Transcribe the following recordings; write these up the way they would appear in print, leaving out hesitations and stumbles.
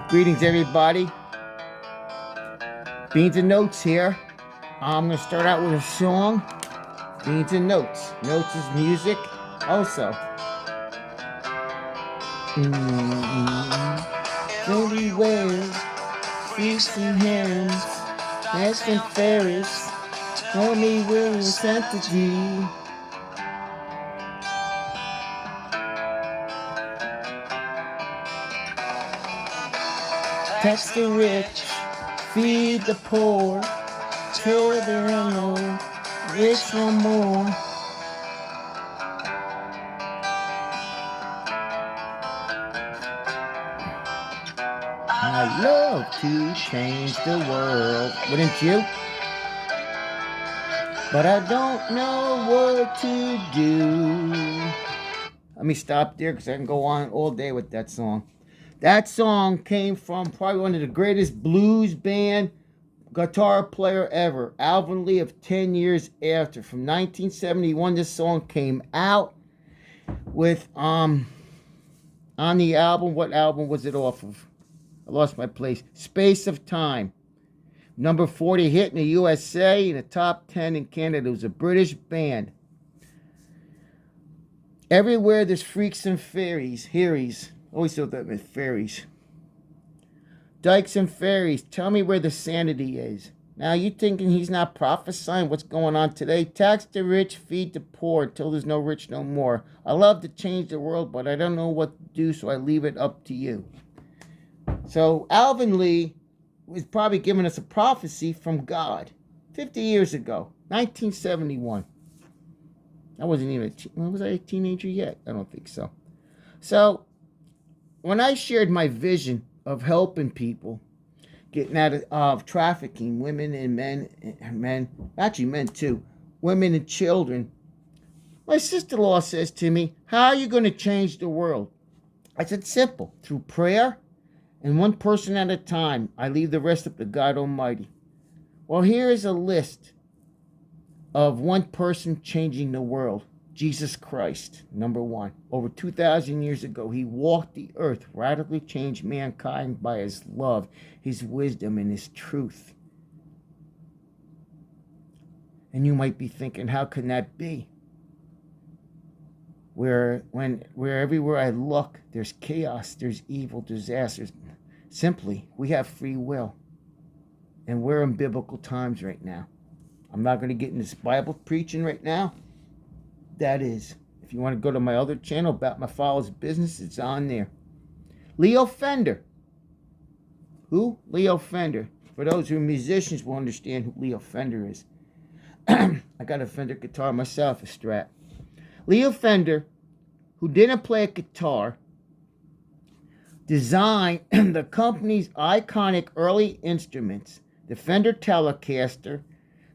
Greetings, everybody. Beans and Notes here. I'm going to start out with a song. Beans and Notes. Notes is music. Also, everywhere, feasts and hymns, Fast and Ferris, tell me where we sent to G. Tax the rich, feed the poor, till there are no rich no more. I love to change the world, wouldn't you? But I don't know what to do. Let me stop there because I can go on all day with that song. That song came from probably one of the greatest blues band guitar player ever, Alvin Lee of 10 Years After. From 1971, this song came out with on the album. What album was it off of? I lost my place. Space of Time. Number 40 hit in the USA, in the top 10 in Canada. It was a British band. Everywhere there's freaks and fairies. Hearies. Always thought that meant fairies. Dykes and fairies, tell me where the sanity is. Now, you thinking he's not prophesying what's going on today? Tax the rich, feed the poor, till there's no rich no more. I love to change the world, but I don't know what to do, so I leave it up to you. So, Alvin Lee was probably giving us a prophecy from God 50 years ago, 1971. I wasn't even was I a teenager yet? I don't think so. So, when I shared my vision of helping people getting out of trafficking, women and men, actually men too, women and children, my sister-in-law says to me, how are you going to change the world? I said, simple, through prayer and one person at a time. I leave the rest up to God Almighty. Well, here is a list of one person changing the world. Jesus Christ, number one. Over 2,000 years ago, he walked the earth, radically changed mankind by his love, his wisdom, and his truth. And you might be thinking, how can that be? Where everywhere I look, there's chaos, there's evil, disasters. Simply, we have free will. And we're in biblical times right now. I'm not going to get in this Bible preaching right now. That is, if you want to go to my other channel about my father's business, it's on there. Leo Fender. Who? Leo Fender. For those who are musicians will understand who Leo Fender is. I got a Fender guitar myself, a Strat. Leo Fender, who didn't play a guitar, designed the company's iconic early instruments, the Fender Telecaster,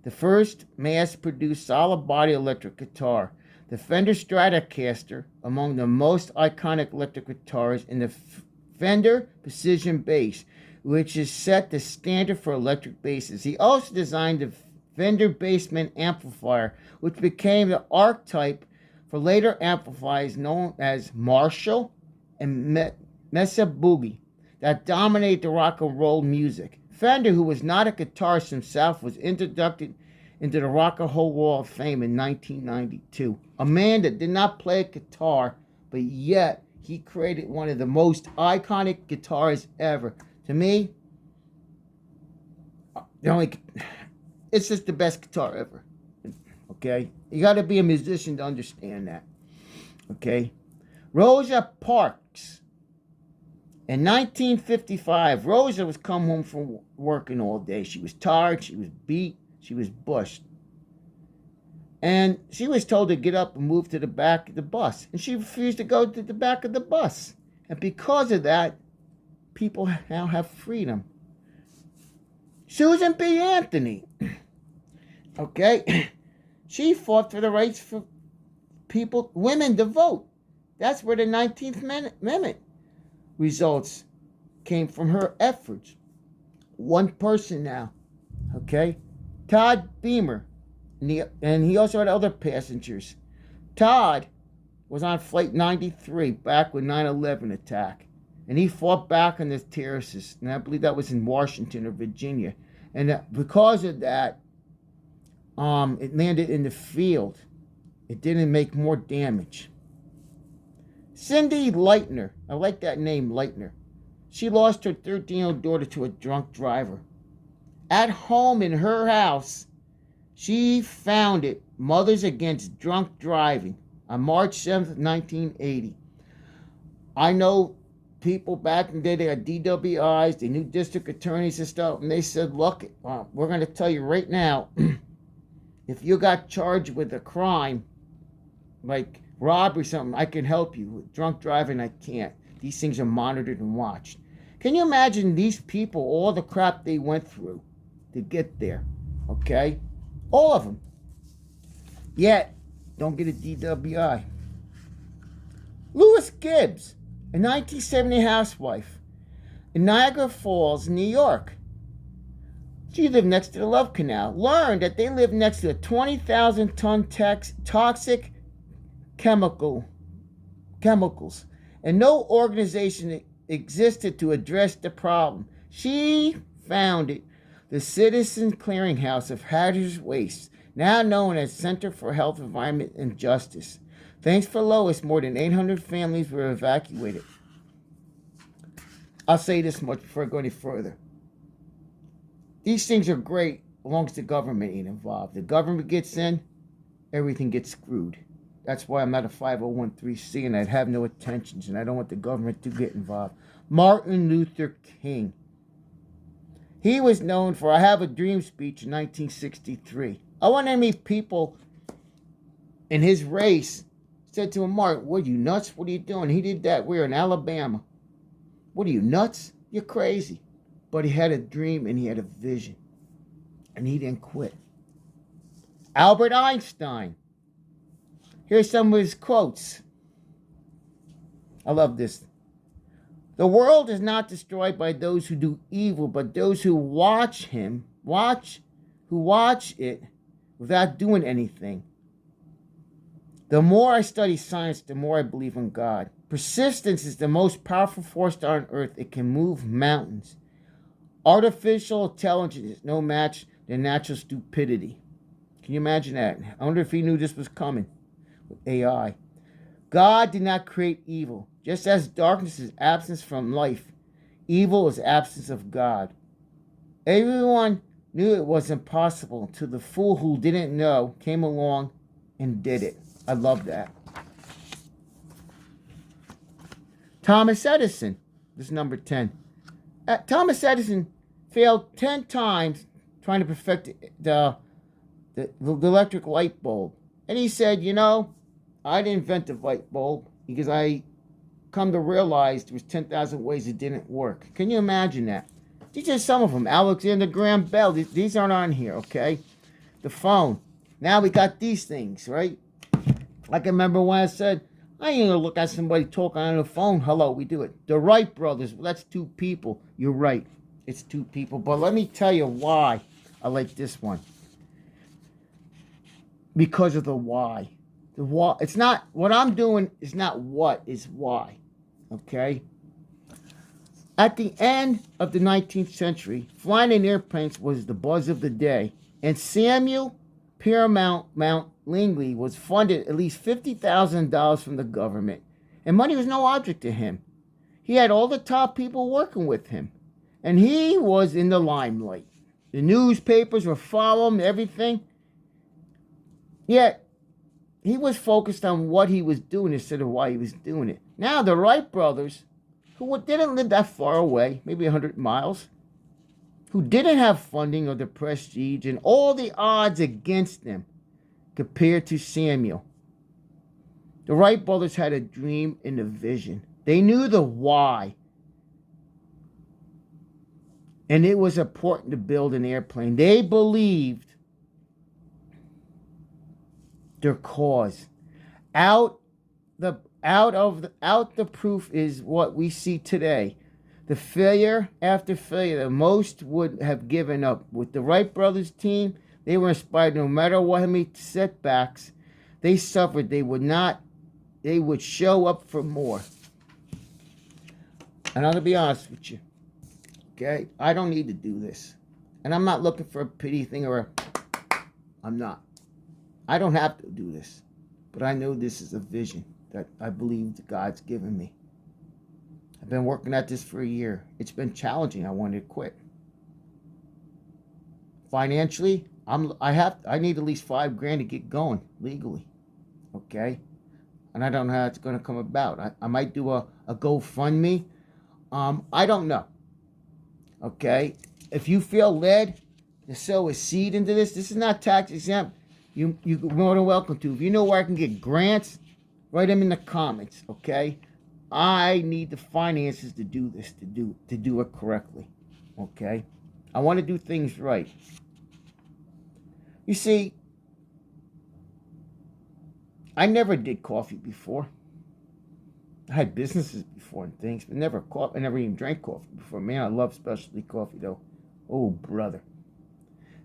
the first mass-produced solid-body electric guitar, the Fender Stratocaster, among the most iconic electric guitars, and the Fender Precision Bass, which is set the standard for electric basses. He also designed the Fender Bassman amplifier, which became the archetype for later amplifiers known as Marshall and Mesa Boogie that dominated the rock and roll music. Fender, who was not a guitarist himself, was inducted into the Rock and Roll Hall of Fame in 1992. A man that did not play a guitar, but yet he created one of the most iconic guitars ever. To me, it's just the best guitar ever. Okay? You got to be a musician to understand that. Okay? Rosa Parks. In 1955, Rosa was come home from working all day. She was tired, she was beat, she was bushed. And she was told to get up and move to the back of the bus. And she refused to go to the back of the bus. And because of that, people now have freedom. Susan B. Anthony. Okay? She fought for the rights for people, women to vote. That's where the 19th Amendment results came from her efforts. One person now. Okay? Todd Beamer. And he also had other passengers. Todd was on Flight 93 back when 9/11 attack. And he fought back on the terrorists. And I believe that was in Washington or Virginia. And because of that, it landed in the field. It didn't make more damage. Cindy Leitner. I like that name, Leitner. She lost her 13-year-old daughter to a drunk driver. At home in her house, she founded Mothers Against Drunk Driving on March 7th, 1980. I know people back in the day, they had DWIs, they knew district attorneys and stuff, and they said, look, we're going to tell you right now, if you got charged with a crime, like robbery or something, I can help you. With drunk driving, I can't. These things are monitored and watched. Can you imagine these people, all the crap they went through to get there? Okay? All of them. Yet, don't get a DWI. Louis Gibbs, a 1970 housewife in Niagara Falls, New York. She lived next to the Love Canal. Learned that they lived next to a 20,000-ton toxic chemicals, and no organization existed to address the problem. She founded the Citizen Clearinghouse of Hazardous Waste, now known as Center for Health, Environment, and Justice. Thanks for Lois, more than 800 families were evacuated. I'll say this much before I go any further. These things are great as long as the government ain't involved. The government gets in, everything gets screwed. That's why I'm not a 501(c) and I have no intentions, and I don't want the government to get involved. Martin Luther King. He was known for I Have a Dream speech in 1963. I want to meet people in his race said to him, Martin, what are you nuts? What are you doing? He did that. We're in Alabama. What are you, nuts? You're crazy. But he had a dream and he had a vision. And he didn't quit. Albert Einstein. Here's some of his quotes. I love this. The world is not destroyed by those who do evil, but those who watch it without doing anything. The more I study science, the more I believe in God. Persistence is the most powerful force on earth. It can move mountains. Artificial intelligence is no match to natural stupidity. Can you imagine that? I wonder if he knew this was coming with AI. God did not create evil. Just as darkness is absence from life, evil is absence of God. Everyone knew it was impossible until the fool who didn't know came along and did it. I love that. Thomas Edison. This is number 10. Thomas Edison failed 10 times trying to perfect the electric light bulb. And he said, I didn't invent the light bulb because I come to realize there was 10,000 ways it didn't work. Can you imagine that? These are some of them. Alexander Graham Bell. These aren't on here, okay? The phone. Now we got these things, right? I can remember when I said, I ain't gonna look at somebody talking on the phone. Hello, we do it. The Wright brothers. Well, that's 2 people. You're right. It's 2 people. But let me tell you why I like this one. Because of the why. The why. It's not, what I'm doing is not what, is why. Okay? At the end of the 19th century, flying in airplanes was the buzz of the day. And Samuel Paramount Langley was funded at least $50,000 from the government. And money was no object to him. He had all the top people working with him. And he was in the limelight. The newspapers were following him, everything. Yet, he was focused on what he was doing instead of why he was doing it. Now, the Wright brothers, who didn't live that far away, maybe 100 miles, who didn't have funding or the prestige and all the odds against them compared to Samuel. The Wright brothers had a dream and a vision. They knew the why. And it was important to build an airplane. They believed their cause. Out the proof is what we see today. The failure after failure, most would have given up. With the Wright brothers team, they were inspired no matter what many setbacks they suffered. They would show up for more. And I'm going to be honest with you. Okay? I don't need to do this. And I'm not looking for a pity thing or a... I'm not. I don't have to do this. But I know this is a vision that I believe that God's given me. I've been working at this for a year. It's been challenging. I wanted to quit. Financially, I need at least $5,000 to get going legally. Okay? And I don't know how it's going to come about. I might do a GoFundMe. I don't know. Okay? If you feel led to sow a seed into this is not tax exempt. You're more than welcome to. If you know where I can get grants, write them in the comments. Okay? I need the finances to do this, to do it correctly. Okay? I want to do things right. You see, I never did coffee before. I had businesses before and things, but I never even drank coffee before. Man, I love specialty coffee though. Oh, brother.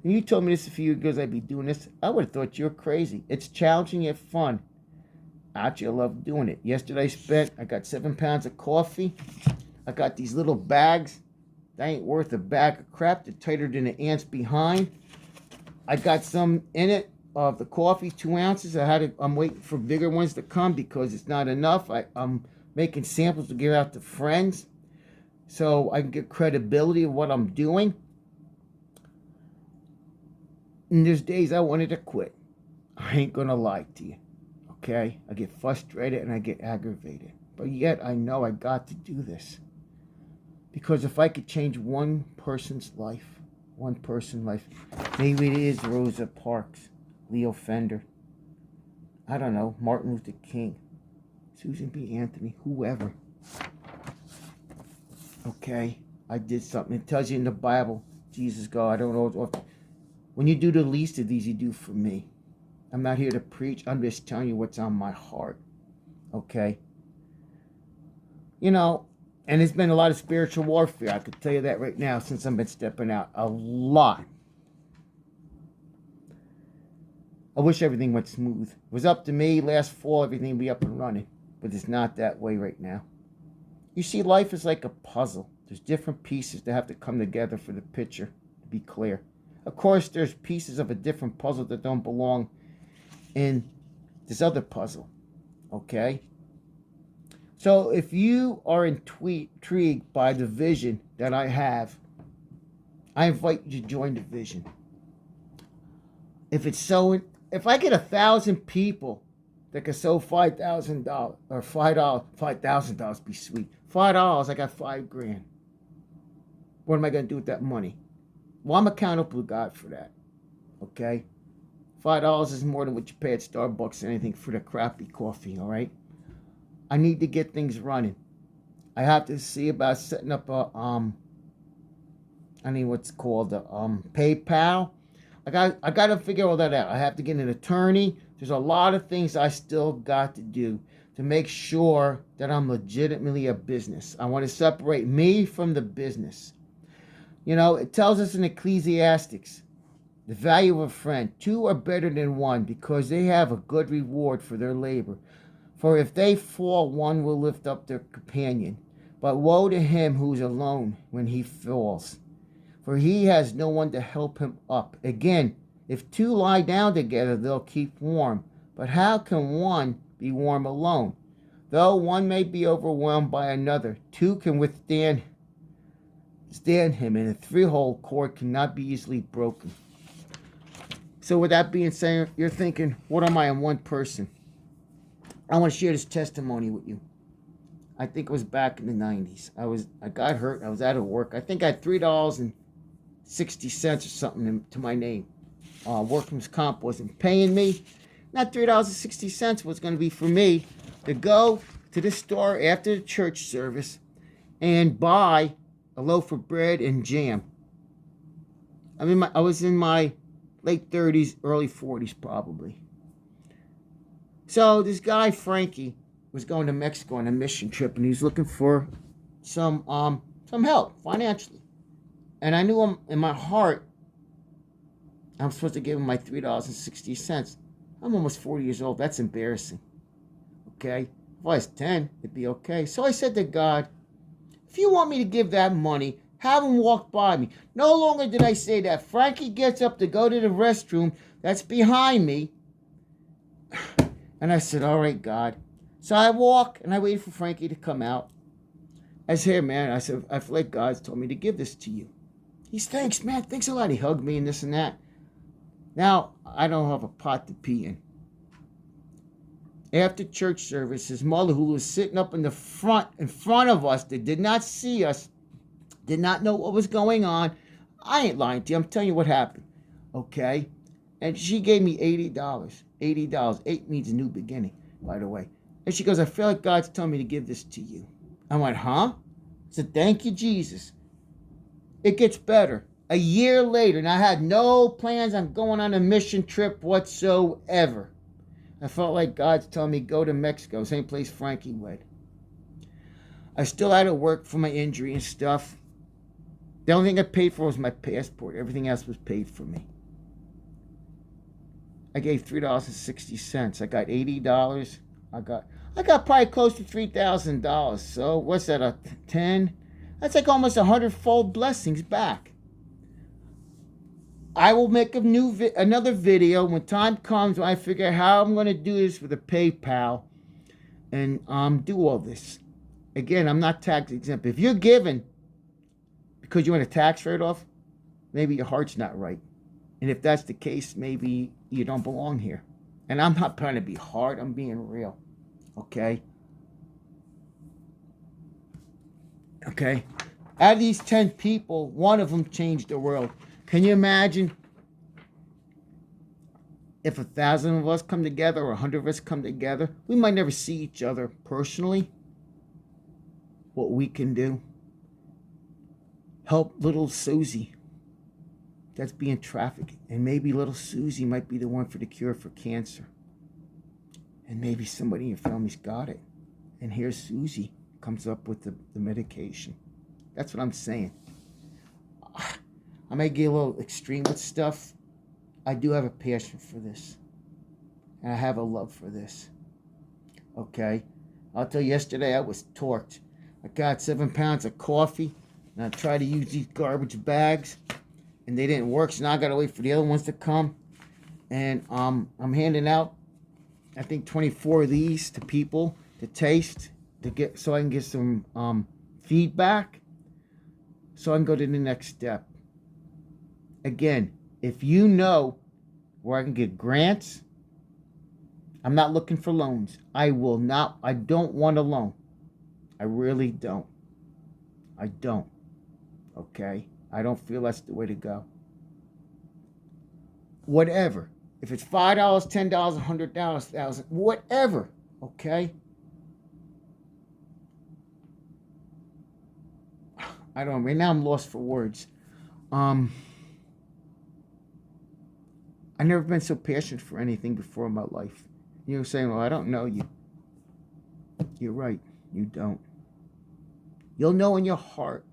And you told me this a few years ago I'd be doing this. I would have thought you were crazy. It's challenging yet fun. Actually, I love doing it. Yesterday I got 7 pounds of coffee. I got these little bags. That ain't worth a bag of crap. They're tighter than the ants behind. I got some in it of the coffee, 2 ounces. I'm waiting for bigger ones to come because it's not enough. I'm making samples to give out to friends so I can get credibility of what I'm doing. And there's days I wanted to quit. I ain't gonna lie to you. Okay? I get frustrated and I get aggravated. But yet I know I got to do this. Because if I could change one person's life, maybe it is Rosa Parks, Leo Fender, I don't know, Martin Luther King, Susan B. Anthony, whoever. Okay, I did something. It tells you in the Bible, Jesus God, I don't know. When you do the least of these, you do for me. I'm not here to preach. I'm just telling you what's on my heart. Okay? You know, and there's been a lot of spiritual warfare. I could tell you that right now since I've been stepping out. A lot. I wish everything went smooth. It was up to me last fall, everything would be up and running. But it's not that way right now. You see, life is like a puzzle. There's different pieces that have to come together for the picture to be clear. Of course, there's pieces of a different puzzle that don't belong in this other puzzle. Okay? So if you are intrigued by the vision that I have, I invite you to join the vision. If I get 1,000 people that can sow $5,000 or $5,000 be sweet. $5, I got $5,000. What am I going to do with that money? Well, I'm accountable to God for that. Okay? $5 is more than what you pay at Starbucks or anything for the crappy coffee, all right? I need to get things running. I have to see about setting up a what's called a PayPal. I got to figure all that out. I have to get an attorney. There's a lot of things I still got to do to make sure that I'm legitimately a business. I want to separate me from the business. You know, it tells us in Ecclesiastes, the value of a friend. 2 are better than 1 because they have a good reward for their labor. For if they fall, one will lift up their companion. But woe to him who is alone when he falls, for he has no one to help him up. Again, if 2 lie down together, they'll keep warm. But how can one be warm alone? Though one may be overwhelmed by another, 2 can withstand him, and a 3-hole cord cannot be easily broken. So with that being said, you're thinking, what am I in one person? I want to share this testimony with you. I think it was back in the 90s. I got hurt. I was out of work. I think I had $3.60 or something to my name. Workman's comp wasn't paying me. That $3.60 was going to be for me to go to the store after the church service and buy a loaf of bread and jam. I was in my late 30s, early 40s probably. So this guy, Frankie, was going to Mexico on a mission trip, and he was looking for some help financially. And I knew him in my heart, I'm supposed to give him my $3.60. I'm almost 40 years old. That's embarrassing. Okay? If I was 10, it'd be okay. So I said to God, If you want me to give that money, have him walk by me. No longer did I say that. Frankie gets up to go to the restroom that's behind me. And I said, all right, God. So I walk and I waited for Frankie to come out. I said, hey, man, I said, I feel like God's told me to give this to you. He's, thanks, man. Thanks a lot. He hugged me and this and that. Now, I don't have a pot to pee in. After church service, his mother, who was sitting up in front of us, that did not see us, did not know what was going on. I ain't lying to you. I'm telling you what happened. Okay? And she gave me $80. $80. 8 means a new beginning, by the way. And she goes, I feel like God's telling me to give this to you. I went, huh? I said, thank you, Jesus. It gets better. A year later, and I had no plans on going on a mission trip whatsoever. I felt like God's telling me go to Mexico, same place Frankie went. I still had to work for my injury and stuff. The only thing I paid for was my passport. Everything else was paid for me. I gave $3.60. I got $80. I got probably close to $3,000. So what's that, a 10? That's like almost 100-fold blessings back. I will make another video when time comes, when I figure out how I'm going to do this with a PayPal and do all this. Again, I'm not tax exempt. If you're giving because you want a tax write-off, maybe your heart's not right. And if that's the case, maybe you don't belong here. And I'm not trying to be hard. I'm being real. Okay? Okay? Out of these 10 people, one of them changed the world. Can you imagine if 1,000 of us come together or 100 of us come together? We might never see each other personally. What we can do. Help little Susie that's being trafficked. And maybe little Susie might be the one for the cure for cancer. And maybe somebody in your family's got it. And here's Susie comes up with the medication. That's what I'm saying. I may get a little extreme with stuff. I do have a passion for this. And I have a love for this. Okay? I'll tell you, yesterday I was torqued. I got 7 pounds of coffee. And I tried to use these garbage bags. And they didn't work. So now I got to wait for the other ones to come. And I'm handing out, I think, 24 of these to people to taste. So I can get some feedback. So I can go to the next step. Again, if you know where I can get grants, I'm not looking for loans. I don't want a loan. I really don't. I don't. Okay? I don't feel that's the way to go. Whatever. If it's $5, $10, $100, $1,000, whatever. Okay? I don't know. Right now I'm lost for words. I've never been so passionate for anything before in my life. You're saying, well, I don't know you. You're right. You don't. You'll know in your heart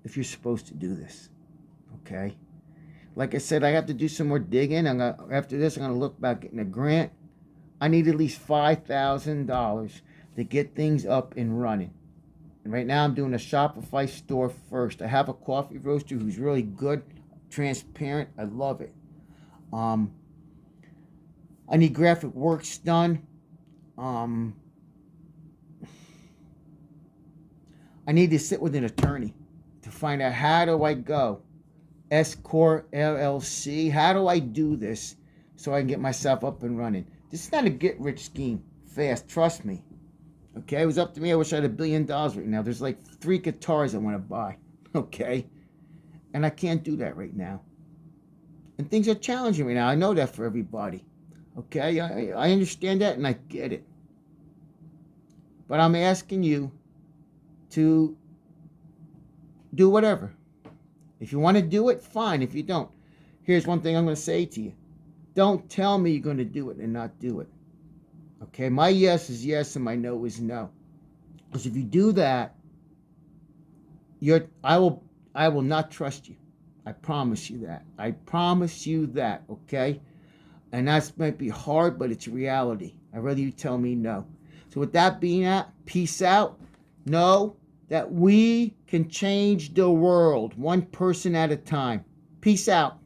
if you're supposed to do this. Okay? Like I said, I have to do some more digging. After this, I'm going to look about getting a grant. I need at least $5,000 to get things up and running. And right now, I'm doing a Shopify store first. I have a coffee roaster who's really good, transparent. I love it. I need graphic works done. I need to sit with an attorney to find out how do I go. S-Corp, LLC. How do I do this so I can get myself up and running? This is not a get-rich scheme fast. Trust me. Okay, it was up to me. I wish I had $1 billion right now. There's like 3 guitars I want to buy. Okay? And I can't do that right now. And things are challenging right now. I know that for everybody. Okay? I understand that and I get it. But I'm asking you to do whatever. If you want to do it, fine. If you don't, here's one thing I'm going to say to you. Don't tell me you're going to do it and not do it. Okay? My yes is yes and my no is no. Because if you do that, I will not trust you. I promise you that. I promise you that, okay? And that might be hard, but it's reality. I'd rather you tell me no. So with that being that, peace out. No, that we can change the world one person at a time. Peace out.